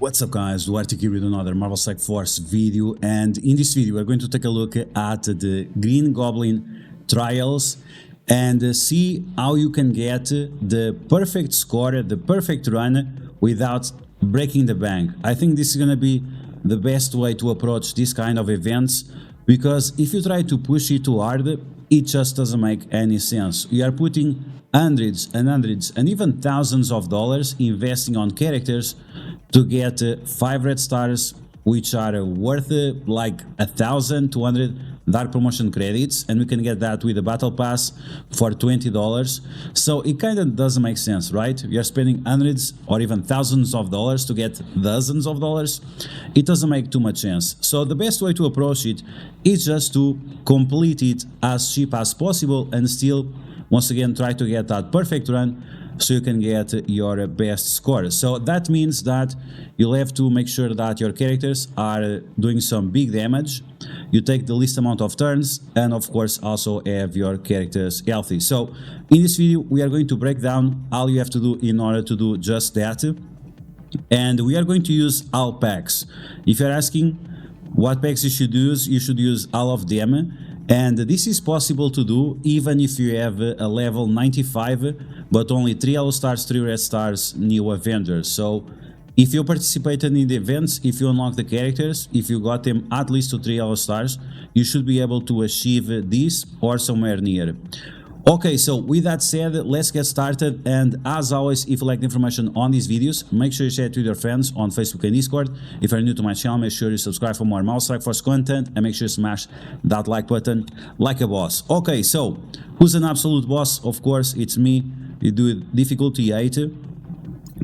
What's up guys, DuArktik here with another Marvel Strike Force video, and in this video we're going to take a look at the Green Goblin trials and see how you can get the perfect score, the perfect run without breaking the bank. I think this is going to be the best way to approach this kind of events, because if you try to push it too hard, it just doesn't make any sense. You are putting hundreds and hundreds and even thousands of dollars investing on characters to get 5 red stars, which are worth like 1,200 dark promotion credits, and we can get that with a battle pass for $20. So it kind of doesn't make sense, right? You're spending hundreds or even thousands of dollars to get dozens of dollars. It doesn't make too much sense. So the best way to approach it is just to complete it as cheap as possible and still, once again, try to get that perfect run so you can get your best score. So that means that you'll have to make sure that your characters are doing some big damage, you take the least amount of turns, and of course also have your characters healthy. So in this video we are going to break down all you have to do in order to do just that, and we are going to use all packs. If you're asking what packs you should use all of them. And this is possible to do even if you have a level 95 but only 3 yellow stars, 3 red stars, new Avengers. So if you participated in the events, if you unlock the characters, if you got them at least to 3 yellow stars, you should be able to achieve this or somewhere near. Okay, so with that said, let's get started, and as always, if you like the information on these videos, make sure you share it with your friends on Facebook and Discord. If you're new to my channel, make sure you subscribe for more Marvel Strike Force content, and make sure you smash that like button like a boss. Okay, so who's an absolute boss? Of course, it's me. We do difficulty 8.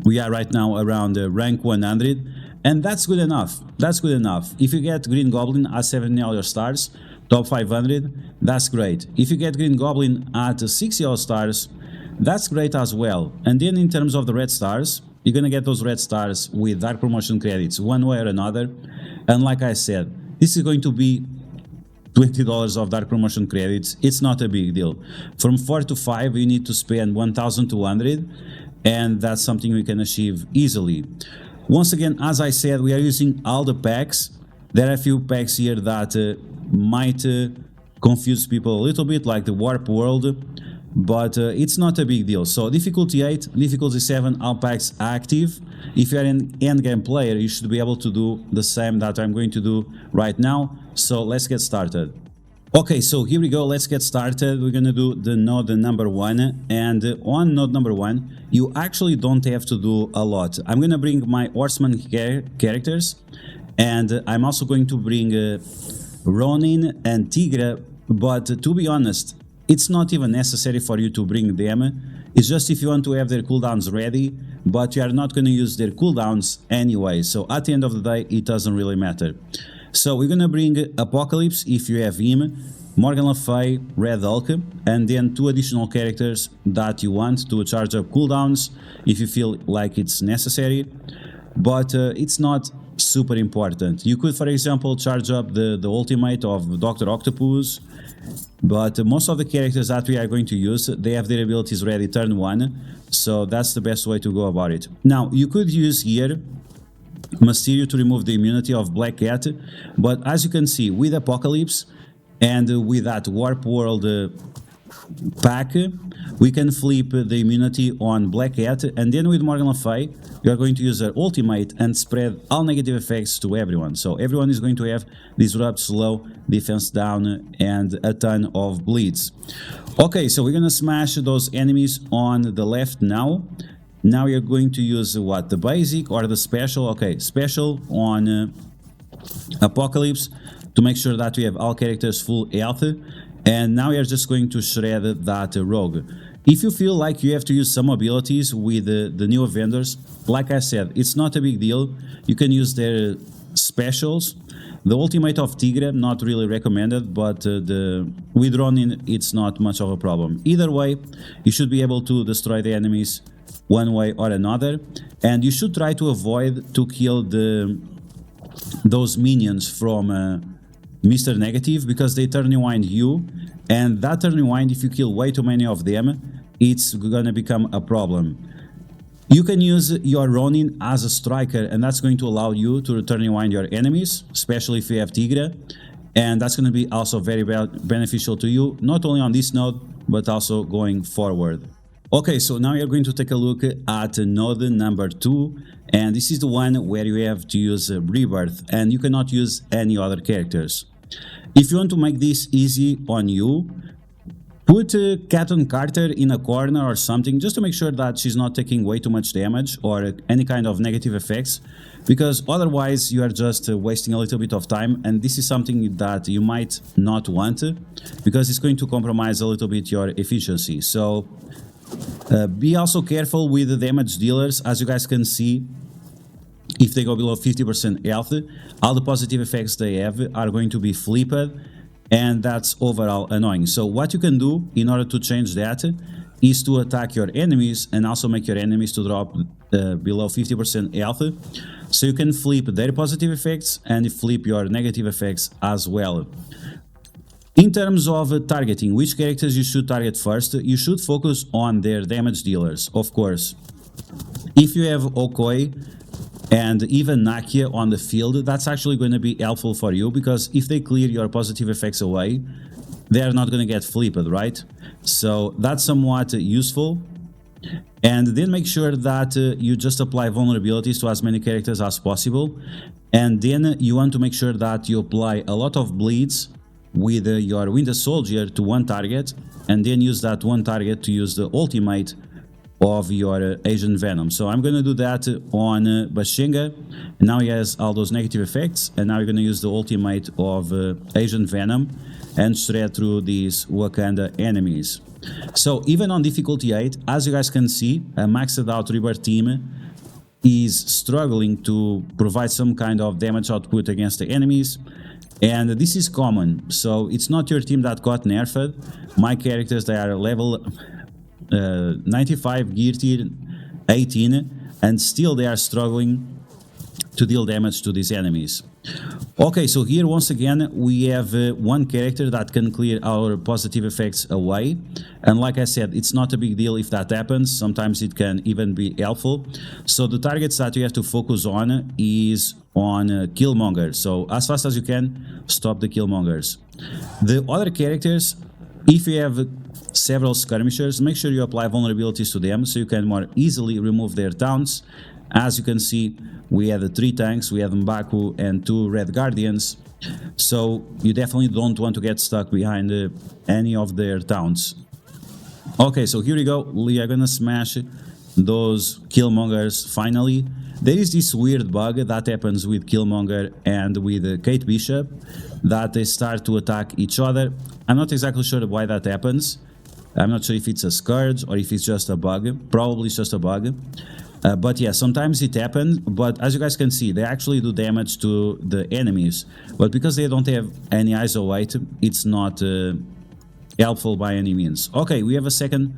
We are right now around rank 100, and that's good enough. That's good enough. If you get Green Goblin at 7 yellow stars, top 500, that's great. If you get Green Goblin at 6 yellow stars, that's great as well. And then in terms of the red stars, you're gonna get those red stars with dark promotion credits one way or another. And like I said, this is going to be $20 of dark promotion credits. It's not a big deal. From 4 to 5 you need to spend 1,200, and that's something we can achieve easily. Once again, as I said, we are using all the packs. There are a few packs here that might confuse people a little bit, like the Warp World, but it's not a big deal. So difficulty 8, difficulty 7, all packs active. If you're an endgame player, you should be able to do the same that I'm going to do right now. So let's get started. Okay, so here we go, let's get started. We're gonna do the node number 1, and on node number 1 you actually don't have to do a lot. I'm gonna bring my horseman characters, and I'm also going to bring Ronin and Tigra, but to be honest, it's not even necessary for you to bring them. It's just if you want to have their cooldowns ready, but you are not going to use their cooldowns anyway, so at the end of the day it doesn't really matter. So we're gonna bring Apocalypse if you have him, Morgan Le Fay, Red Hulk, and then 2 additional characters that you want to charge up cooldowns if you feel like it's necessary, but it's not super important. You could, for example, charge up the ultimate of Dr. Octopus, but most of the characters that we are going to use, they have their abilities ready turn 1, so that's the best way to go about it. Now, you could use here Mysterio to remove the immunity of Black Cat, but as you can see, with Apocalypse and with that Warp World pack, we can flip the immunity on Black Cat, and then with Morgan Le Fay, you are going to use her ultimate and spread all negative effects to everyone. So everyone is going to have Disrupt, Slow, Defense Down, and a ton of bleeds. Okay, so we're gonna smash those enemies on the left now. Now you're going to use what? The basic or the special? Okay, special on Apocalypse to make sure that we have all characters full health. And now you're just going to shred that rogue. If you feel like you have to use some abilities with the new Avengers, like I said, it's not a big deal. You can use their specials. The ultimate of Tigra, not really recommended, but with Ronin, it's not much of a problem. Either way, you should be able to destroy the enemies one way or another, and you should try to avoid to kill those minions from Mr. Negative, because they turn rewind you, and that turn rewind, if you kill way too many of them, it's gonna become a problem. You can use your Ronin as a striker, and that's going to allow you to return rewind your enemies, especially if you have Tigre. And that's going to be also very beneficial to you, not only on this node, but also going forward. Okay, so now you're going to take a look at node number 2, and this is the one where you have to use Rebirth, and you cannot use any other characters. If you want to make this easy on you, put Captain Carter in a corner or something, just to make sure that she's not taking way too much damage or any kind of negative effects, because otherwise you are just wasting a little bit of time, and this is something that you might not want, because it's going to compromise a little bit your efficiency. So be also careful with the damage dealers. As you guys can see, if they go below 50% health, all the positive effects they have are going to be flipped, and that's overall annoying. So what you can do in order to change that is to attack your enemies and also make your enemies to drop below 50% health, so you can flip their positive effects and flip your negative effects as well. In terms of targeting, which characters you should target first, you should focus on their damage dealers, of course. If you have Okoi and even Nakia on the field, that's actually going to be helpful for you, because if they clear your positive effects away, they are not going to get flipped, right? So that's somewhat useful. And then make sure that you just apply vulnerabilities to as many characters as possible. And then you want to make sure that you apply a lot of bleeds with your Winter Soldier to one target, and then use that one target to use the ultimate of your Asian Venom. So I'm going to do that on Bashenga. Now he has all those negative effects, and now you're going to use the ultimate of Asian Venom and shred through these Wakanda enemies. So even on difficulty 8, as you guys can see, a maxed out Rebirth team is struggling to provide some kind of damage output against the enemies. And this is common, so it's not your team that got nerfed. My characters, they are level 95 gear tier 18, and still they are struggling to deal damage to these enemies. Okay, so here once again we have one character that can clear our positive effects away, and like I said, it's not a big deal if that happens. Sometimes it can even be helpful. So the targets that you have to focus on is on Killmonger. So as fast as you can, stop the Killmongers. The other characters, if you have several skirmishers, make sure you apply vulnerabilities to them so you can more easily remove their taunts. As you can see, we have the 3 tanks, we have M'Baku and 2 Red Guardians, so you definitely don't want to get stuck behind any of their taunts. Okay, so here we go, we are gonna smash those Killmongers finally. There is this weird bug that happens with Killmonger and with Kate Bishop, that they start to attack each other. I'm not exactly sure why that happens. I'm not sure if it's a scourge or if it's just a bug. Probably it's just a bug. But yeah, sometimes it happens, but as you guys can see, they actually do damage to the enemies. But because they don't have any ISO weight, it's not helpful by any means. Okay, we have a second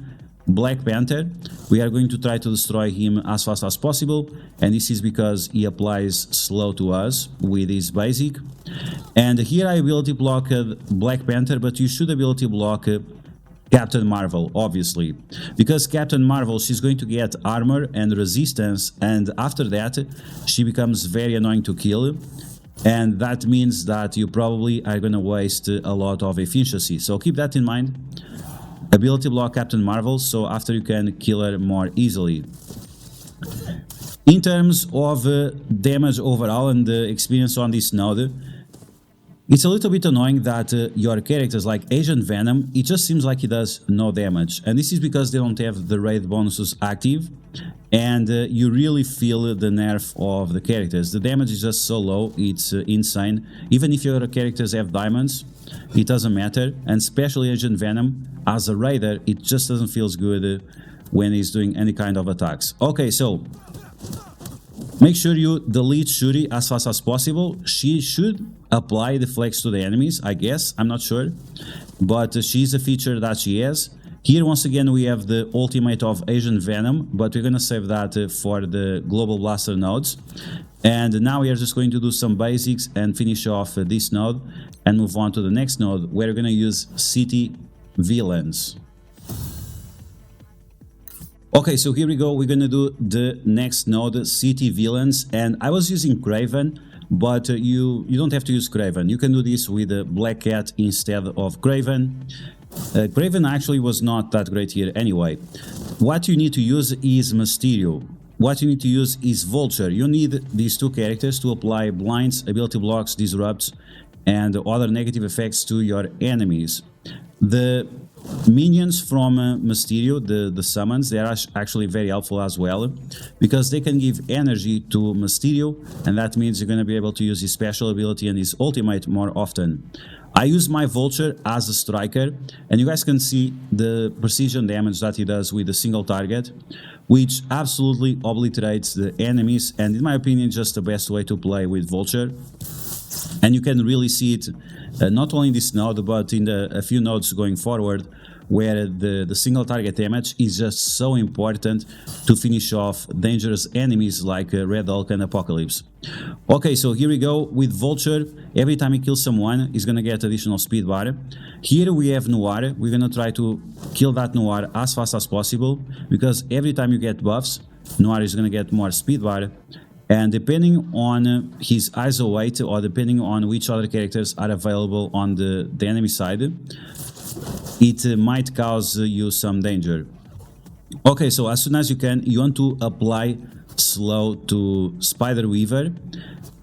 Black Panther. We are going to try to destroy him as fast as possible, and this is because he applies slow to us with his basic. And here I ability block Black Panther, but you should ability block Captain Marvel, obviously, because Captain Marvel, she's going to get armor and resistance, and after that she becomes very annoying to kill, and that means that you probably are going to waste a lot of efficiency. So keep that in mind. Ability block Captain Marvel, so after you can kill her more easily. In terms of damage overall and the experience on this node, it's a little bit annoying that your characters like Asian Venom, it just seems like he does no damage, and this is because they don't have the raid bonuses active, and you really feel the nerf of the characters. The damage is just so low, it's insane. Even if your characters have diamonds, it doesn't matter, and especially Asian Venom, as a raider, it just doesn't feel good when he's doing any kind of attacks. Okay, so make sure you delete Shuri as fast as possible. She should apply the flex to the enemies, I guess, I'm not sure, but she's a feature that she has. Here once again we have the ultimate of Asian Venom, but we're gonna save that for the Global Blaster nodes. And now we are just going to do some basics and finish off this node and move on to the next node, where we're gonna use City Villains. Okay, so here we go. We're gonna do the next node, city villains, and I was using Craven, but you don't have to use Craven. You can do this with Black Cat instead of Craven. Craven actually was not that great here anyway. What you need to use is Mysterio. What you need to use is Vulture. You need these two characters to apply blinds, ability blocks, disrupts, and other negative effects to your enemies. The minions from Mysterio, the summons, they are actually very helpful as well, because they can give energy to Mysterio, and that means you're going to be able to use his special ability and his ultimate more often. I use my Vulture as a striker, and you guys can see the precision damage that he does with a single target, which absolutely obliterates the enemies, and in my opinion just the best way to play with Vulture. And you can really see it not only in this node, but in a few nodes going forward, where the single target damage is just so important to finish off dangerous enemies like Red Hulk and Apocalypse. Okay, so here we go with Vulture. Every time he kills someone, he's gonna get additional speed bar. Here we have Noir. We're gonna try to kill that Noir as fast as possible, because every time you get buffs, Noir is gonna get more speed bar. And depending on his ISO weight, or depending on which other characters are available on the enemy side, it might cause you some danger. Okay, so as soon as you can, you want to apply slow to Spider Weaver,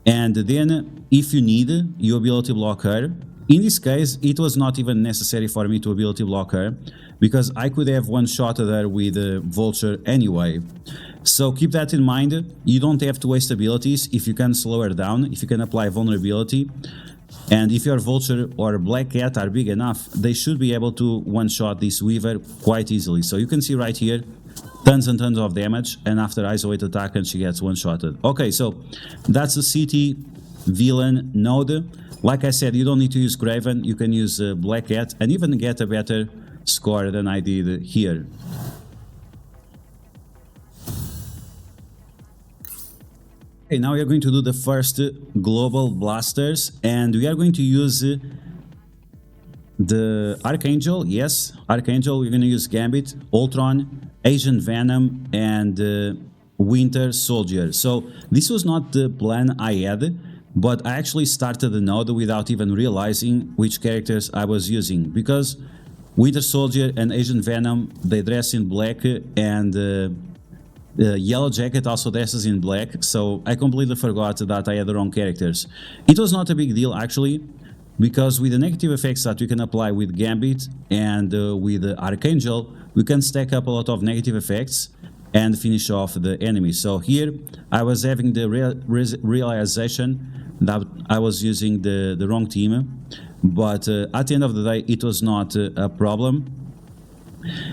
and then if you need, you ability block her. In this case, it was not even necessary for me to ability block her, because I could have one-shotted her with Vulture anyway. So keep that in mind. You don't have to waste abilities if you can slow her down, if you can apply vulnerability. And if your Vulture or Black Cat are big enough, they should be able to one-shot this Weaver quite easily. So you can see right here, tons and tons of damage, and after isolate attack and she gets one-shotted. Okay, so that's the city villain node. Like I said, you don't need to use Craven, you can use Black Cat and even get a better score than I did here. Okay, now we are going to do the first global blasters, and we are going to use the Archangel. Yes, Archangel. We're going to use Gambit, Ultron, Asian Venom, and Winter Soldier. So this was not the plan I had, but I actually started the node without even realizing which characters I was using, because Winter Soldier and Asian Venom, they dress in black, and Yellow Jacket also dresses in black, so I completely forgot that I had the wrong characters. It was not a big deal actually, because with the negative effects that we can apply with Gambit and with Archangel, we can stack up a lot of negative effects and finish off the enemy. So here I was having the realization that I was using the wrong team, but at the end of the day it was not a problem.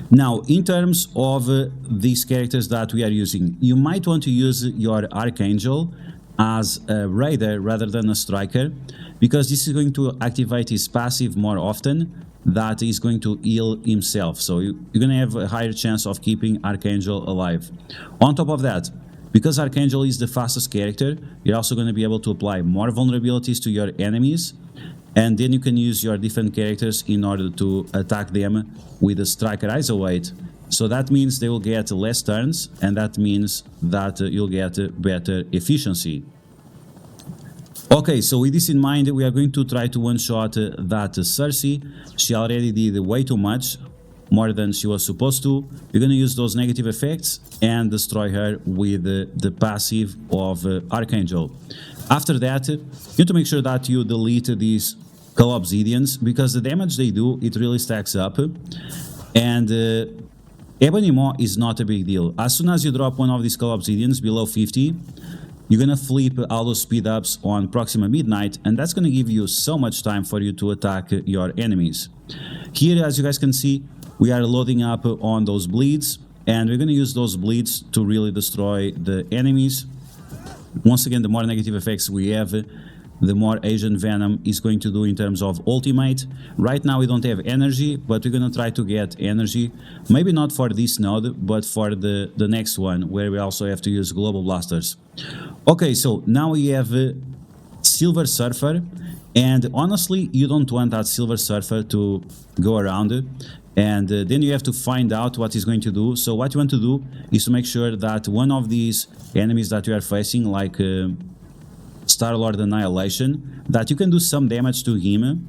Now, in terms of these characters that we are using, you might want to use your Archangel as a raider rather than a striker, because this is going to activate his passive more often, that is going to heal himself. So you're going to have a higher chance of keeping Archangel alive. On top of that, because Archangel is the fastest character, you're also going to be able to apply more vulnerabilities to your enemies, and then you can use your different characters in order to attack them with a striker ISO weight. So that means they will get less turns, and that means that you'll get better efficiency. Okay, so with this in mind, we are going to try to one-shot that Cersei. She already did way too much, more than she was supposed to. We're going to use those negative effects and destroy her with the passive of Archangel. After that, you have to make sure that you delete these Call Obsidians, because the damage they do, it really stacks up. And Ebony Maw is not a big deal. As soon as you drop one of these Call Obsidians below 50, you're gonna flip all those speed ups on Proxima Midnight, and that's gonna give you so much time for you to attack your enemies. Here, as you guys can see, we are loading up on those bleeds, and we're gonna use those bleeds to really destroy the enemies. Once again, the more negative effects we have, the more Asian Venom is going to do in terms of ultimate. Right now we don't have energy, but we're gonna try to get energy. Maybe not for this node, but for the next one, where we also have to use Global Blasters. Okay, so now we have Silver Surfer, and honestly, you don't want that Silver Surfer to go around, and then you have to find out what he's going to do. So what you want to do is to make sure that one of these enemies that you are facing, like Star-Lord Annihilation, that you can do some damage to him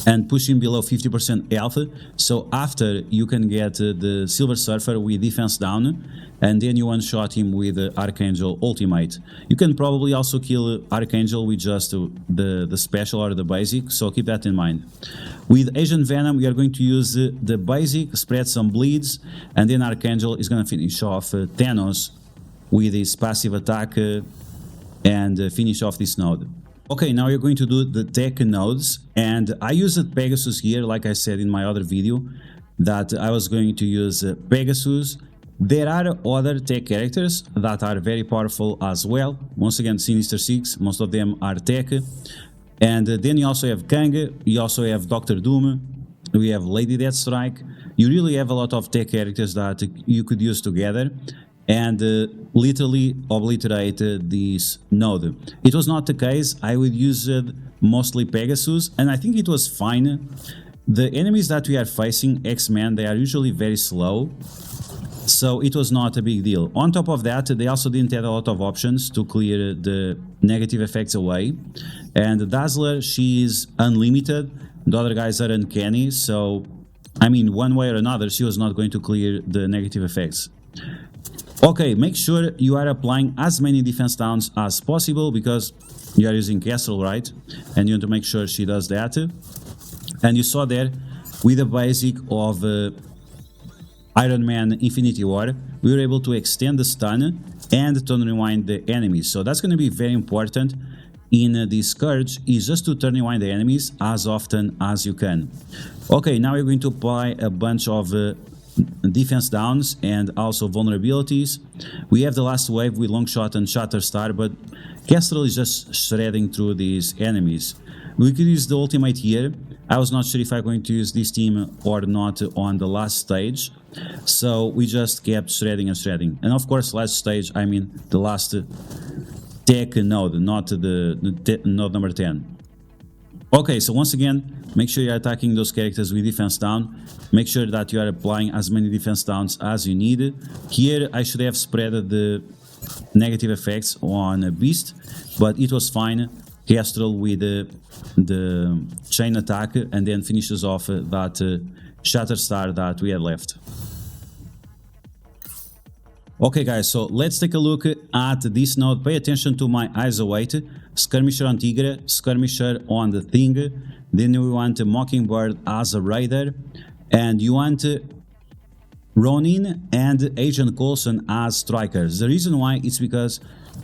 and push him below 50% health, so after you can get the Silver Surfer with defense down, and then you one-shot him with the Archangel ultimate. You can probably also kill Archangel with just the special or the basic, so keep that in mind. With Asian Venom, we are going to use the basic, spread some bleeds, and then Archangel is going to finish off Thanos with his passive attack and finish off this node. Okay, now you're going to do the tech nodes, and I used Pegasus here, like I said in my other video, that I was going to use Pegasus. There are other tech characters that are very powerful as well. Once again, Sinister Six, most of them are tech. And then you also have Kang, you also have Doctor Doom, we have Lady Deathstrike. You really have a lot of tech characters that you could use together and literally obliterate this node. It was not the case. I would use mostly Pegasus, and I think it was fine. The enemies that we are facing, X-Men, they are usually very slow, so it was not a big deal. On top of that, they also didn't have a lot of options to clear the negative effects away. And Dazzler, she is unlimited. The other guys are uncanny, so I mean, one way or another, she was not going to clear the negative effects. Okay, make sure you are applying as many defense downs as possible, because you are using Castle, right? And you want to make sure she does that. And you saw there, with the basic of Iron Man Infinity War, we were able to extend the stun and turn rewind the enemies. So that's going to be very important in this Scourge, is just to turn rewind the enemies as often as you can. Okay, now we're going to apply a bunch of defense downs and also vulnerabilities. We have the last wave with Longshot and Shatterstar, but Kestrel is just shredding through these enemies. We could use the ultimate here. I was not sure if I'm going to use this team or not on the last stage, so we just kept shredding and shredding. And of course, last stage, I mean the last tech node, not the node number 10. Okay, so once again, make sure you're attacking those characters with defense down. Make sure that you are applying as many defense downs as you need. Here, I should have spread the negative effects on a Beast, but it was fine. Kestrel with the chain attack, and then finishes off that Shatterstar that we had left. Okay guys, so let's take a look at this node. Pay attention to my ISO 8, Skirmisher on Tigre, Skirmisher on the Thing. Then we want Mockingbird as a Raider, and you want Ronin and Agent Coulson as Strikers. The reason why is because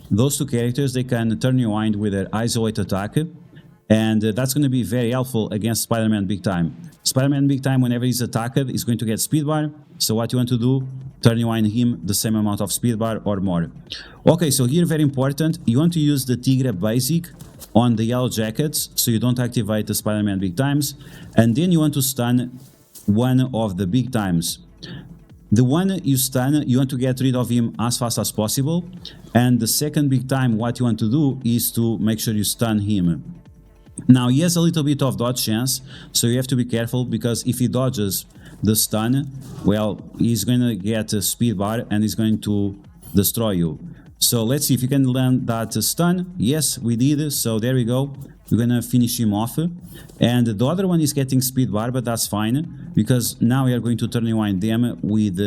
those two characters, they can turn rewind with their ISO 8 attack, and that's going to be very helpful against Spider-Man Big Time. Spider-Man Big Time, whenever he's attacked, is going to get speed bar, so what you want to do, turn rewind him the same amount of speed bar or more. Okay, so here very important, you want to use the Tigre basic on the Yellow Jackets, so you don't activate the Spider-Man Big Times, and then you want to stun one of the Big Times. The one you stun, you want to get rid of him as fast as possible, and the second Big Time, what you want to do is to make sure you stun him. Now he has a little bit of dodge chance, so you have to be careful, because if he dodges the stun, well, he's going to get a speed bar and he's going to destroy you. So let's see if you can land that stun. Yes, we did, so there we go. We're gonna finish him off, and the other one is getting speed bar, but that's fine, because now we are going to turn rewind them with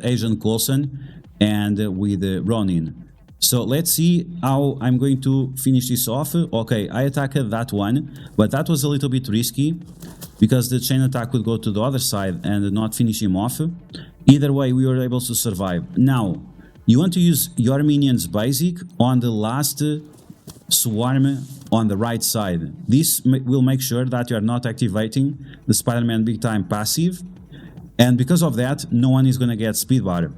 Agent Coulson and with Ronin. So let's see how I'm going to finish this off. Okay, I attacked that one, but that was a little bit risky, because the chain attack would go to the other side and not finish him off. Either way, we were able to survive. Now, you want to use your minions basic on the last swarm on the right side. This will make sure that you are not activating the Spider-Man Big Time passive, and because of that, no one is going to get speed bar.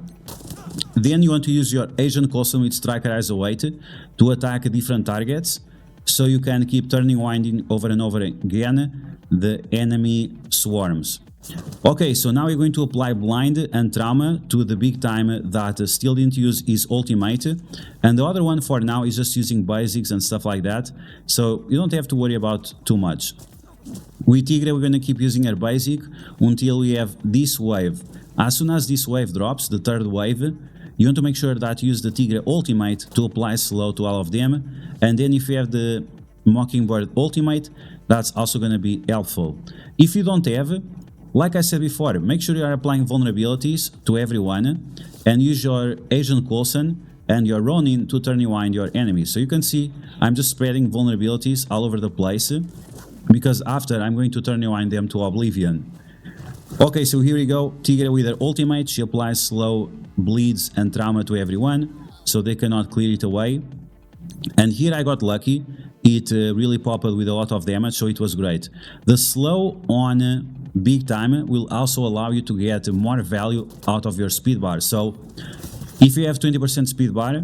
Then you want to use your Agent Coulson with Striker ISO 8 to attack different targets, so you can keep turning winding over and over again the enemy swarms. Okay, so now we're going to apply Blind and Trauma to the Big Time that still didn't use his ultimate, and the other one for now is just using basics and stuff like that, so you don't have to worry about too much. With Tigre, we're going to keep using her basic until we have this wave. As soon as this wave drops, the third wave, you want to make sure that you use the Tigre ultimate to apply slow to all of them. And then if you have the Mockingbird ultimate, that's also going to be helpful. If you don't have, like I said before, make sure you are applying vulnerabilities to everyone and use your Agent Coulson and your Ronin to turn rewind your enemies. So you can see I'm just spreading vulnerabilities all over the place, because after I'm going to turn rewind them to oblivion. Okay, so here we go. Tigre with her ultimate, she applies slow, bleeds and trauma to everyone, so they cannot clear it away. And here I got lucky. It really popped with a lot of damage, so it was great. The slow on big time will also allow you to get more value out of your speed bar. So if you have 20% speed bar,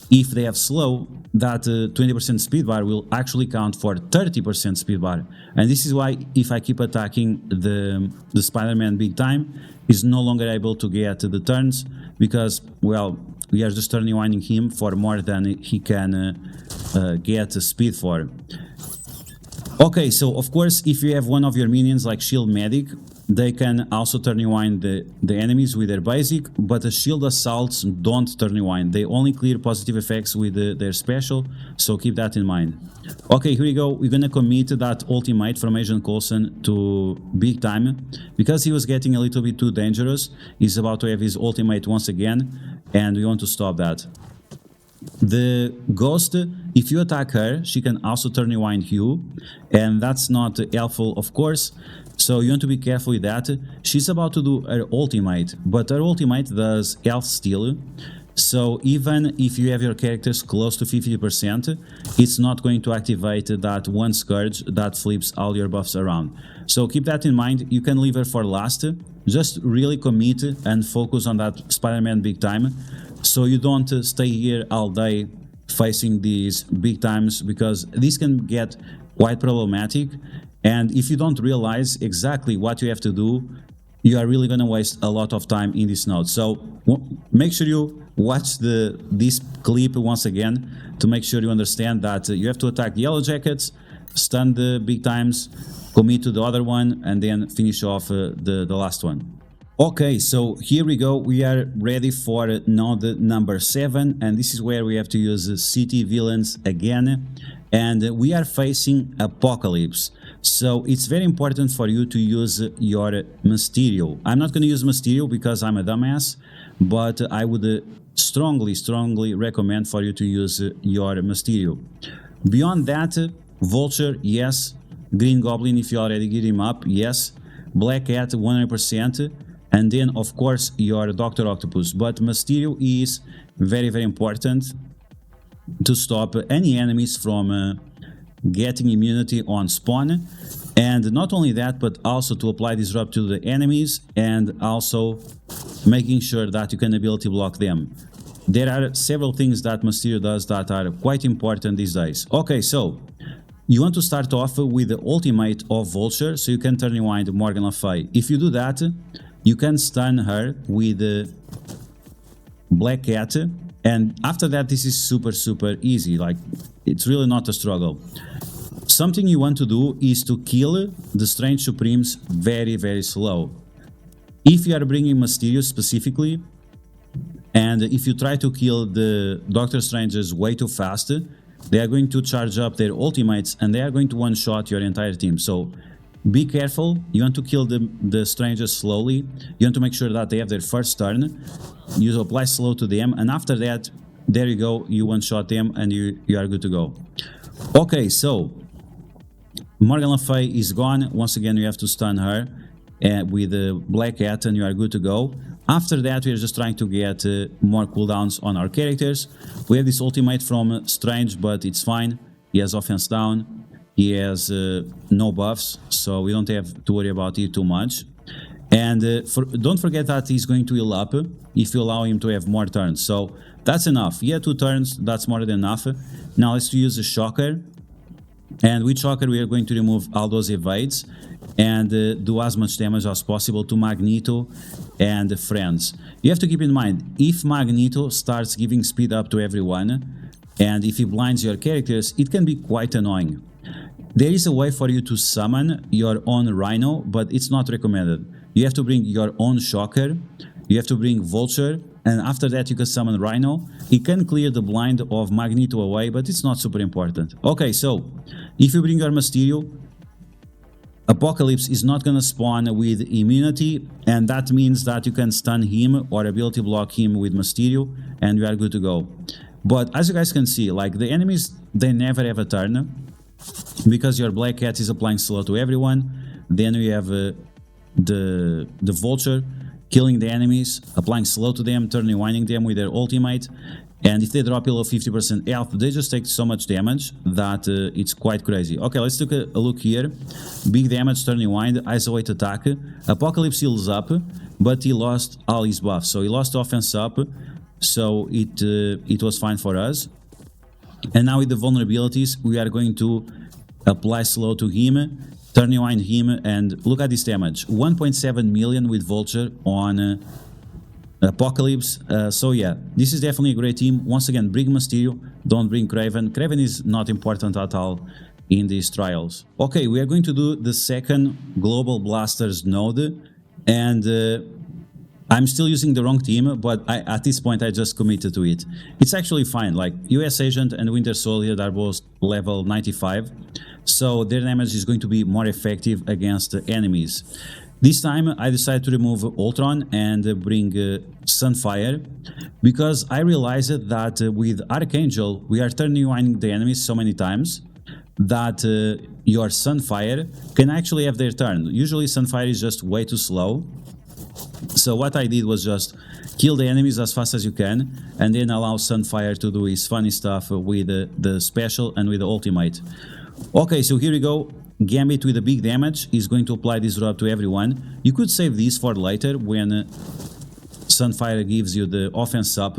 if they have slow, that 20% speed bar will actually count for 30% speed bar. And this is why if I keep attacking the Spider-Man big time, he's no longer able to get the turns, because, well, we are just turning winding him for more than he can get speed for. Okay, so of course, if you have one of your minions like Shield Medic, they can also turn rewind the enemies with their basic, but the Shield Assaults don't turn rewind. They only clear positive effects with their special, so keep that in mind. Okay, here we go. We're gonna commit that ultimate from Agent Coulson to big time, because he was getting a little bit too dangerous. He's about to have his ultimate once again, and we want to stop that. The Ghost, if you attack her, she can also turn rewind you, and that's not helpful, of course, so you want to be careful with that. She's about to do her ultimate, but her ultimate does health steal, so even if you have your characters close to 50%, it's not going to activate that one Scourge that flips all your buffs around. So keep that in mind. You can leave her for last. Just really commit and focus on that Spider-Man big time, so you don't stay here all day facing these big times, because this can get quite problematic. And if you don't realize exactly what you have to do, you are really going to waste a lot of time in this node. So make sure you watch this clip once again to make sure you understand that you have to attack the Yellow Jackets, stun the big times, commit to the other one, and then finish off the last one. Okay, so here we go. We are ready for node number 7, and this is where we have to use city villains again, and we are facing Apocalypse. So it's very important for you to use your Mysterio. I'm not going to use Mysterio because I'm a dumbass, but I would strongly recommend for you to use your Mysterio. Beyond that, Vulture, yes. Green Goblin, if you already get him up, yes. Black Cat, 100%. And then, of course, your Dr. Octopus. But Mysterio is very important to stop any enemies from getting immunity on spawn. And not only that, but also to apply Disrupt to the enemies, and also making sure that you can ability block them. There are several things that Mysterio does that are quite important these days. Okay, so you want to start off with the ultimate of Vulture, so you can turn rewind Morgan Le Fay. If you do that, you can stun her with Black Cat, and after that this is super easy. Like, it's really not a struggle. Something you want to do is to kill the Strange Supremes very slow. If you are bringing Mysterio specifically, and if you try to kill the Doctor Strangers way too fast, they are going to charge up their ultimates and they are going to one-shot your entire team. So be careful. You want to kill the strangers slowly. You want to make sure that they have their first turn. You apply slow to them, and after that, there you go, you one-shot them and you are good to go. Okay, so Morgan Le Fay is gone. Once again, you have to stun her with the Black Cat and you are good to go. After that, we are just trying to get more cooldowns on our characters. We have this ultimate from Strange, but it's fine. He has offense down. He has no buffs, so we don't have to worry about it too much. And don't forget that he's going to heal up if you allow him to have more turns. So that's enough. He had 2 turns, that's more than enough. Now let's use a Shocker. And with Shocker, we are going to remove all those evades and do as much damage as possible to Magneto and friends. You have to keep in mind, if Magneto starts giving speed up to everyone, and if he blinds your characters, it can be quite annoying. There is a way for you to summon your own Rhino, but it's not recommended. You have to bring your own Shocker, you have to bring Vulture, and after that you can summon Rhino. It can clear the blind of Magneto away, but it's not super important. Okay, so if you bring your Mysterio, Apocalypse is not gonna spawn with immunity, and that means that you can stun him or ability block him with Mysterio, and you are good to go. But as you guys can see, like the enemies, they never have a turn, because your Black Cat is applying slow to everyone. Then we have the Vulture killing the enemies, applying slow to them, turning winding them with their ultimate. And if they drop below 50% health, they just take so much damage that it's quite crazy. Okay, let's take a look here. Big damage, turning wind, isolate attack. Apocalypse heals up, but he lost all his buffs. So he lost offense up, so it was fine for us. And now with the vulnerabilities, we are going to apply slow to him, turn rewind him, and look at this damage. 1.7 million with Vulture on Apocalypse. So yeah, this is definitely a great team. Once again, bring Mysterio, don't bring Kraven. Kraven is not important at all in these trials. Okay, we are going to do the second Global Blasters node, and I'm still using the wrong team, but at this point I just committed to it. It's actually fine, like US Agent and Winter Soldier are both level 95, so their damage is going to be more effective against the enemies. This time I decided to remove Ultron and bring Sunfire, because I realized that with Archangel we are turning the enemies so many times that your Sunfire can actually have their turn. Usually Sunfire is just way too slow. So what I did was just kill the enemies as fast as you can, and then allow Sunfire to do his funny stuff with the special and with the ultimate. Okay, so here we go. Gambit with a big damage is going to apply Disrupt to everyone. You could save this for later when Sunfire gives you the offense up,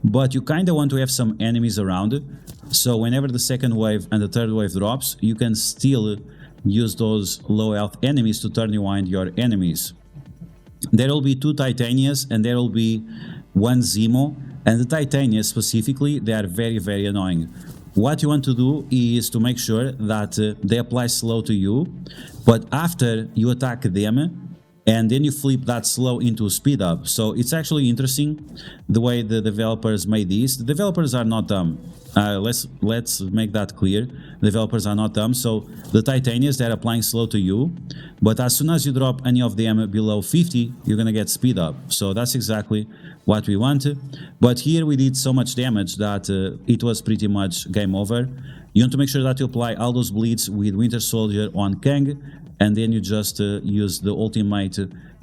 but you kinda want to have some enemies around, so whenever the second wave and the third wave drops, you can still use those low health enemies to turn rewind your enemies. There will be 2 Titanias and there will be 1 Zemo, and the Titanias specifically, they are very annoying. What you want to do is to make sure that they apply slow to you, but after you attack them, and then you flip that slow into speed up. So it's actually interesting the way the developers made this. The developers are not dumb. Let's make that clear. Developers are not dumb. So the Titanias, they're applying slow to you, but as soon as you drop any of them below 50, you're gonna get speed up. So that's exactly what we want. But here we did so much damage that it was pretty much game over. You want to make sure that you apply all those bleeds with Winter Soldier on Kang, and then you just use the ultimate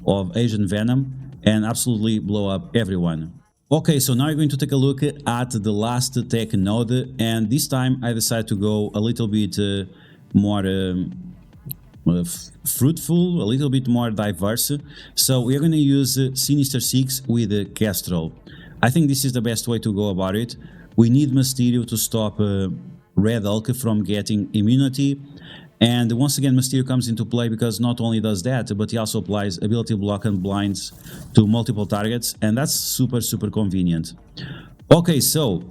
of Asian Venom and absolutely blow up everyone. Okay, so now you're going to take a look at the last tech node, and this time I decided to go a little bit more fruitful, a little bit more diverse. So we are going to use Sinister Six with Kestrel. I think this is the best way to go about it. We need Mysterio to stop Red Hulk from getting immunity. And once again, Mysterio comes into play because not only does that, but he also applies ability block and blinds to multiple targets, and that's super convenient. Okay, so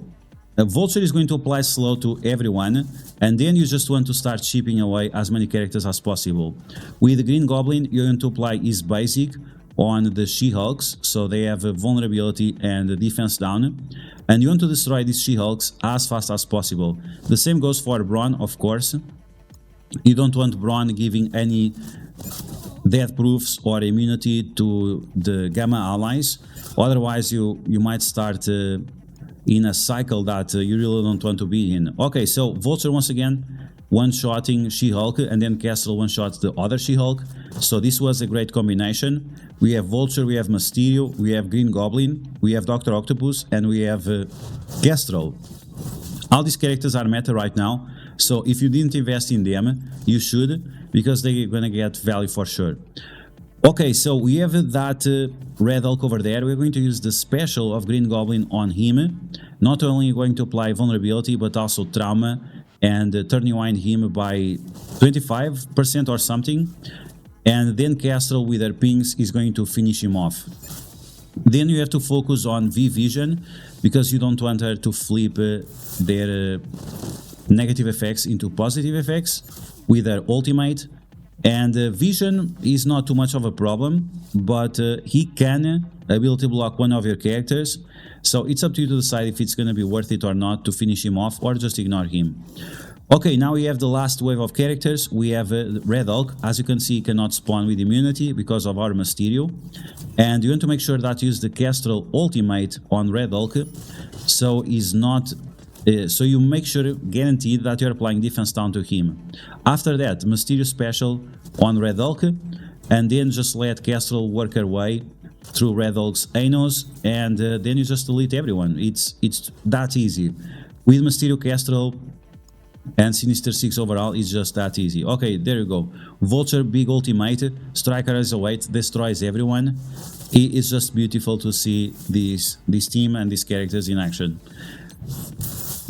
Vulture is going to apply slow to everyone, and then you just want to start chipping away as many characters as possible. With the Green Goblin, you're going to apply his basic on the She-Hulks, so they have a vulnerability and a defense down, and you want to destroy these She-Hulks as fast as possible. The same goes for Brawn, of course. You don't want Brawn giving any death proofs or immunity to the Gamma allies, otherwise you might start in a cycle that you really don't want to be in. Okay, so Vulture once again one-shotting She-Hulk, and then Castle one-shots the other She-Hulk, so this was a great combination. We have Vulture, we have Mysterio, we have Green Goblin, we have Dr. Octopus, and we have Kestrel. All these characters are meta right now, so if you didn't invest in them, you should, because they're gonna get value for sure. Okay, so we have that Red Hulk over there. We're going to use the special of Green Goblin on him. Not only going to apply vulnerability, but also trauma, and turn rewind him by 25% or something. And then Castle with her pings is going to finish him off. Then you have to focus on V-Vision, because you don't want her to flip their negative effects into positive effects with their ultimate. And vision is not too much of a problem, but he can ability block one of your characters. So it's up to you to decide if it's going to be worth it or not to finish him off or just ignore him. Okay, now we have the last wave of characters. We have Red Hulk. As you can see, he cannot spawn with immunity because of our Mysterio. And you want to make sure that you use the Kestrel ultimate on Red Hulk, so he's not... so you make sure, guaranteed, that you're applying defense down to him. After that, Mysterio special on Red Hulk, and then just let Kestrel work her way through Red Hulk's anus, and then you just delete everyone. It's that easy. With Mysterio, Kestrel, and Sinister Six overall, it's just that easy. Okay, there you go. Vulture, big ultimate, Striker as a weight, destroys everyone. It's just beautiful to see this team and these characters in action.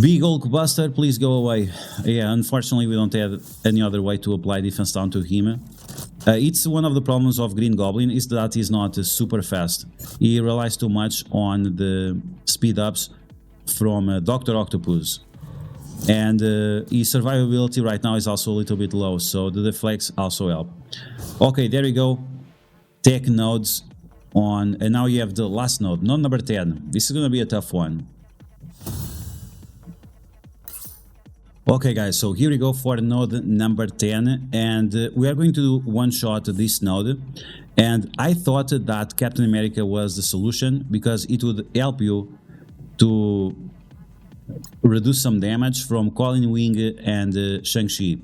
Big Hulk Buster, please go away. Yeah, unfortunately we don't have any other way to apply defense down to him. It's one of the problems of Green Goblin is that he's not super fast. He relies too much on the speed ups from Dr. Octopus. And his survivability right now is also a little bit low, so the deflects also help. Okay, there we go. Tech nodes on, and now you have the last node, node number 10. This is gonna be a tough one. Okay guys, so here we go for node number 10, and we are going to one-shot this node. And I thought that Captain America was the solution because it would help you to reduce some damage from Colin Wing and Shang-Chi.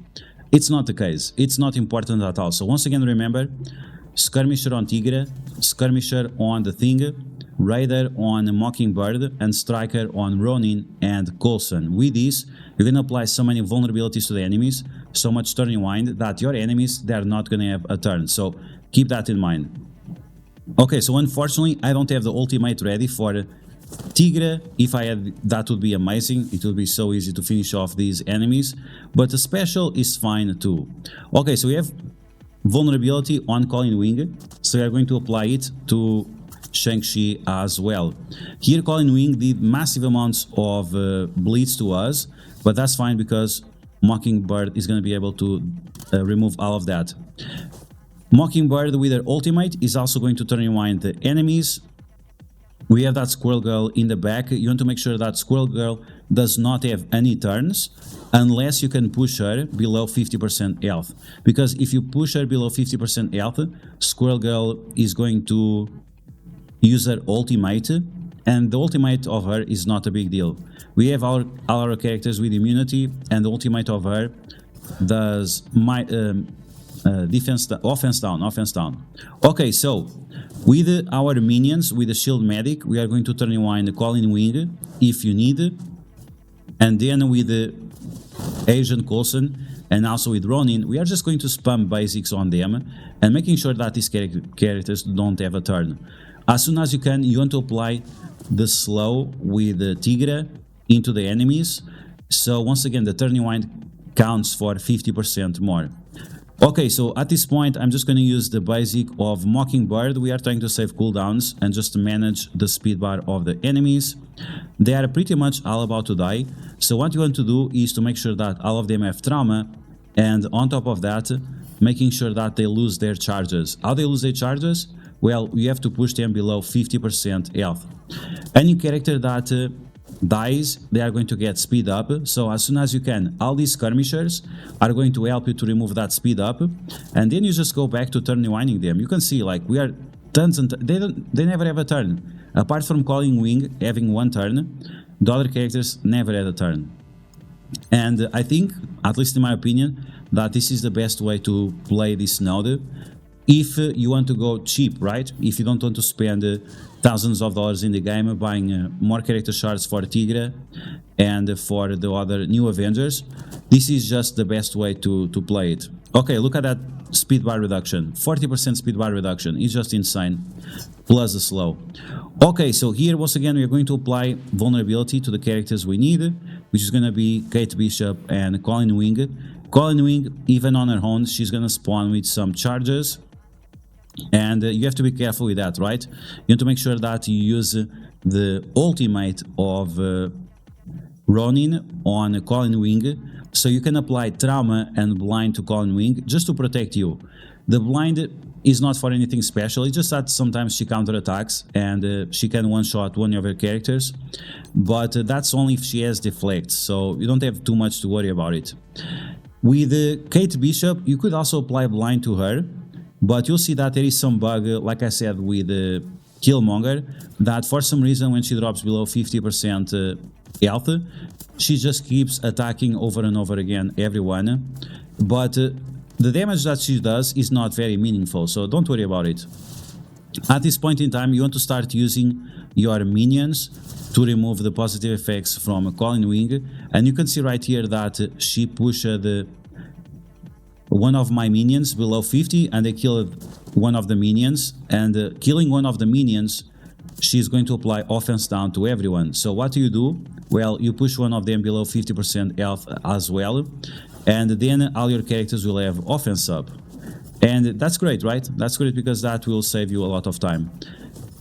It's not the case. It's not important at all. So once again, remember, Skirmisher on Tigre, Skirmisher on the Thing, Raider on Mockingbird, and Striker on Ronin and Coulson. With this, you're going to apply so many vulnerabilities to the enemies, so much turn rewind, that your enemies, they're not going to have a turn. So keep that in mind. Okay, so unfortunately, I don't have the ultimate ready for Tigre. If I had, that would be amazing. It would be so easy to finish off these enemies. But the special is fine too. Okay, so we have vulnerability on Colin Wing. So we are going to apply it to Shang-Chi as well. Here Colin Wing did massive amounts of bleeds to us, but that's fine because Mockingbird is going to be able to remove all of that. Mockingbird with her ultimate is also going to turn rewind the enemies. We have that Squirrel Girl in the back. You want to make sure that Squirrel Girl does not have any turns unless you can push her below 50% health. Because if you push her below 50% health, Squirrel Girl is going to use her ultimate, and the ultimate of her is not a big deal. We have all our characters with immunity, and the ultimate of her does offense down. Okay, so with our minions, with the shield medic, we are going to turn rewind the Colin Wing if you need, and then with the Asian Coulson and also with Ronin, we are just going to spam basics on them and making sure that these characters don't have a turn. As soon as you can, you want to apply the slow with the Tigre into the enemies. So once again, the turn rewind counts for 50% more. Okay, so at this point, I'm just going to use the basic of Mockingbird. We are trying to save cooldowns and just manage the speed bar of the enemies. They are pretty much all about to die. So what you want to do is to make sure that all of them have trauma, and on top of that, making sure that they lose their charges. How they lose their charges? Well, you have to push them below 50% health. Any character that dies, they are going to get speed up. So as soon as you can, all these skirmishers are going to help you to remove that speed up, and then you just go back to turn rewinding them. You can see, like, we are tons and they never have a turn. Apart from Colin Wing having one turn, the other characters never had a turn. And I think, at least in my opinion, that this is the best way to play this node. If you want to go cheap, right? If you don't want to spend thousands of dollars in the game buying more character shards for Tigre and for the other new Avengers, this is just the best way to play it. Okay, look at that speed bar reduction. 40% speed bar reduction. It's just insane. Plus the slow. Okay, so here once again we are going to apply vulnerability to the characters we need, which is going to be Kate Bishop and Colin Wing. Colin Wing, even on her own, she's going to spawn with some charges. And you have to be careful with that, right? You have to make sure that you use the ultimate of Ronin on Colin Wing, so you can apply Trauma and Blind to Colin Wing just to protect you. The Blind is not for anything special, it's just that sometimes she counterattacks and she can one-shot one of her characters, but that's only if she has deflects, so you don't have too much to worry about it. With Kate Bishop, you could also apply Blind to her, but you'll see that there is some bug, like I said with Killmonger, that for some reason when she drops below 50% health, she just keeps attacking over and over again everyone, but the damage that she does is not very meaningful, so don't worry about it. At this point in time, you want to start using your minions to remove the positive effects from Colin Wing, and you can see right here that she pushed one of my minions below 50 and they killed one of the minions, and killing one of the minions, she's going to apply offense down to everyone. So what do? Well, you push one of them below 50% health as well, and then all your characters will have offense up. And that's great, right? That's great because that will save you a lot of time.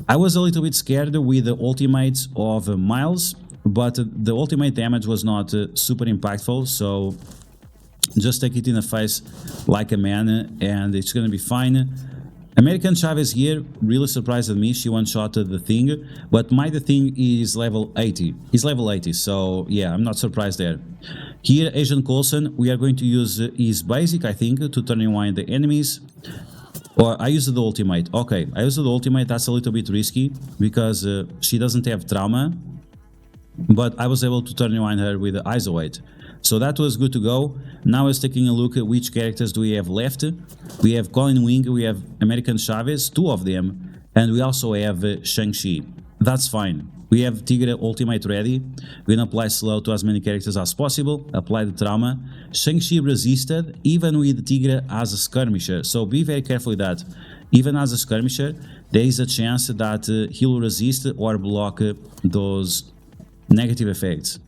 I was a little bit scared with the ultimates of Miles, but the ultimate damage was not super impactful, so just take it in the face like a man and it's gonna be fine. American Chavez here really surprised me. She one-shotted the thing, but the thing is level 80. He's level 80, so yeah, I'm not surprised there. Here, Agent Coulson, we are going to use his basic, I think, to turn rewind the enemies. Or I used the ultimate. Okay, I used the ultimate. That's a little bit risky because she doesn't have trauma, but I was able to turn rewind her with the Isolate. So that was good to go. Now let's taking a look at which characters do we have left. We have Colin Wing, we have American Chavez, 2 of them, and we also have Shang-Chi. That's fine. We have Tigre ultimate ready. We're gonna apply slow to as many characters as possible, apply the trauma. Shang-Chi resisted even with Tigre as a skirmisher, so be very careful with that. Even as a skirmisher, there is a chance that he'll resist or block those negative effects.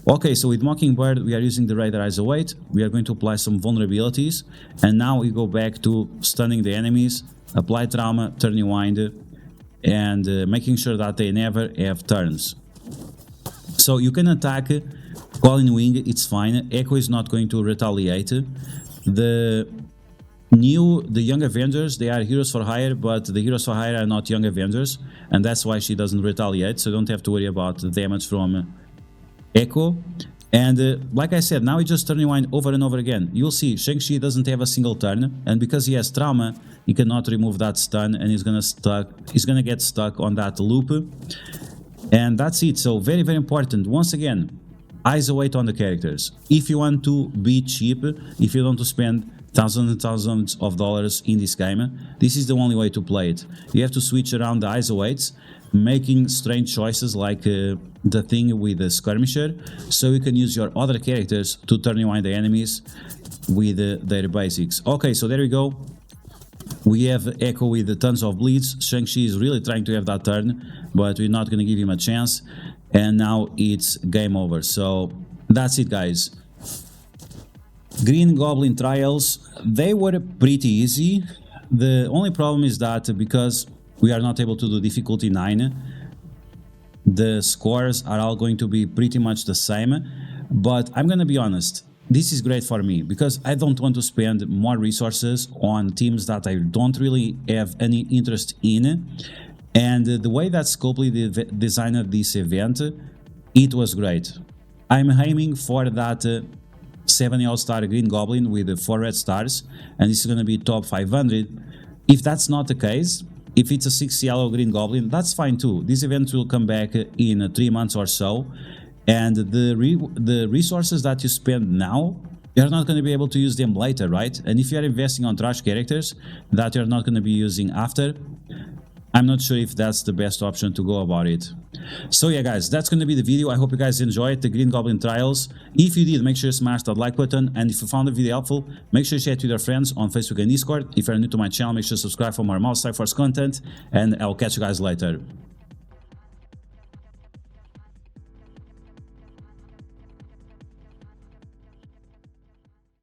Okay, so with Mockingbird, we are using the Radar Isolate. We are going to apply some vulnerabilities, and now we go back to stunning the enemies, apply trauma, turn rewind, and making sure that they never have turns. So you can attack Colin Wing, it's fine. Echo is not going to retaliate. The Young Avengers, they are heroes for hire, but the heroes for hire are not Young Avengers, and that's why she doesn't retaliate, so don't have to worry about the damage from Echo. And like I said, now we just turn rewind over and over again. You'll see Shang-Chi doesn't have a single turn, and because he has trauma, he cannot remove that stun, and he's gonna get stuck on that loop. And that's it. So very, very important. Once again, isolate on the characters. If you want to be cheap, if you don't want to spend thousands and thousands of dollars in this game, this is the only way to play it. You have to switch around the isolates, making strange choices like the thing with the skirmisher, so you can use your other characters to turn rewind the enemies with their basics. Okay, so there we go. We have Echo with tons of bleeds. Shang-Chi is really trying to have that turn, but we're not going to give him a chance. And now it's game over. So that's it, guys. Green Goblin trials, they were pretty easy. The only problem is that because we are not able to do difficulty 9, the scores are all going to be pretty much the same. But I'm gonna be honest, this is great for me because I don't want to spend more resources on teams that I don't really have any interest in. And the way that Scopely designed this event, it was great. I'm aiming for that 70 All-Star Green Goblin with 4 red stars, and this is going to be top 500. If that's not the case, if it's a 6 yellow Green Goblin, that's fine too. This event will come back in 3 months or so, and the resources that you spend now, you're not going to be able to use them later, right? And if you're investing on trash characters that you're not going to be using after, I'm not sure if that's the best option to go about it. So yeah, guys, that's going to be the video. I hope you guys enjoyed the Green Goblin trials. If you did, make sure you smash that like button, and if you found the video helpful, make sure you share it with your friends on Facebook and Discord. If you're new to my channel, make sure to subscribe for more Mouse Strike Force content, and I'll catch you guys later.